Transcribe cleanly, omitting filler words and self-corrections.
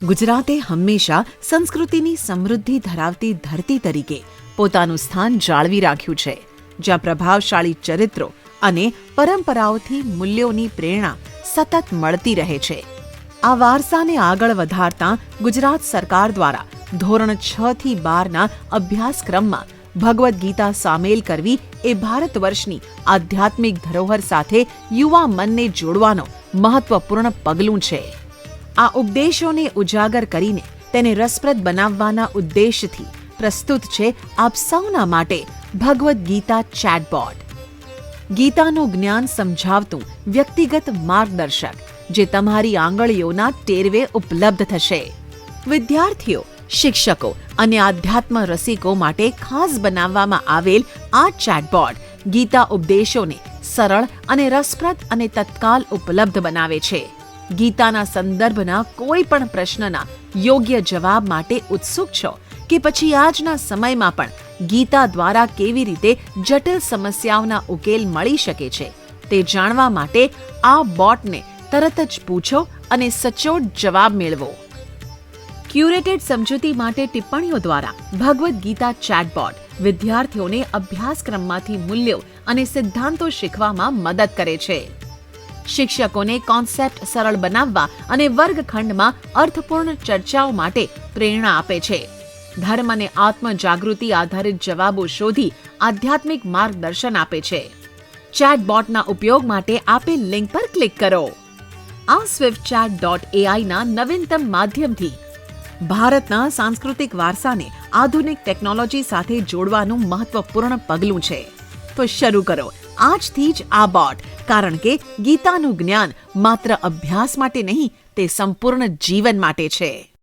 ગુજરાતે હંમેશા સંસ્કૃતિની સમૃદ્ધિ ધરાવતી ધરતી તરીકે પોતાનું સ્થાન જાળવી રાખ્યું છે, જ્યાં પ્રભાવશાળી ચરિત્રો અને પરંપરાઓથી મૂલ્યોની પ્રેરણા સતત મળતી રહે છે. આ વારસાને આગળ વધારતા ગુજરાત સરકાર દ્વારા ધોરણ 6 થી 12ના અભ્યાસક્રમમાં ભગવદ્ ગીતા સામેલ કરવી એ ભારત વર્ષની આધ્યાત્મિક ધરોહર સાથે યુવા મનને જોડવાનો મહત્વપૂર્ણ પગલું છે. આ ઉપદેશોને ઉજાગર કરીને તેને રસપ્રદ બનાવવાના ઉદ્દેશથી પ્રસ્તુત છે આપ સૌના માટે ભગવદ્ ગીતા ચેટબોટ. ગીતાનું જ્ઞાન સમજાવતું વ્યક્તિગત માર્ગદર્શક જે તમારી આંગળીઓના ટેરવે ઉપલબ્ધ થશે. વિદ્યાર્થીઓ, શિક્ષકો અને આધ્યાત્મ રસિકો માટે ખાસ બનાવવામાં આવેલ આ ચેટબોટ ગીતા ઉપદેશોને સરળ અને રસપ્રદ અને તત્કાલ ઉપલબ્ધ બનાવે છે. ગીતાના સંદર્ભના કોઈ પણ પ્રશ્નના યોગ્ય જવાબ માટે ઉત્સુક છો કે પછી આજના સમયમાં પણ ગીતા દ્વારા કેવી રીતે જટિલ સમસ્યાઓના ઉકેલ મળી શકે છે તે જાણવા માટે આ બોટને તરત જ પૂછો અને સચોટ જવાબ મેળવો. ક્યુરેટેડ સમજૂતી માટે ટિપ્પણીઓ દ્વારા ભગવદ્ ગીતા ચેટબોટ વિદ્યાર્થીઓને અભ્યાસક્રમમાંથી મૂલ્યો અને સિદ્ધાંતો શીખવામાં મદદ કરે છે. શિક્ષકોને કોન્સેપ્ટ સરળ બનાવવા અને વર્ગખંડમાં અર્થપૂર્ણ ચર્ચાઓ માટે પ્રેરણા આપે છે. ધર્મ અને આત્મજાગૃતિ આધારિત જવાબો શોધી આધ્યાત્મિક માર્ગદર્શન આપે છે. ચેટબોટના ઉપયોગ માટે આપેલ લિંક પર ક્લિક કરો. આ swiftchat.ai ના નવીનતમ માધ્યમથી ભારતના સાંસ્કૃતિક વારસાને આધુનિક ટેકનોલોજી સાથે જોડવાનું મહત્વપૂર્ણ પગલું છે. તો શરૂ કરો આજથી જ આ બોટ, કારણ કે ગીતાનું જ્ઞાન માત્ર અભ્યાસ માટે નહીં, તે સંપૂર્ણ જીવન માટે છે.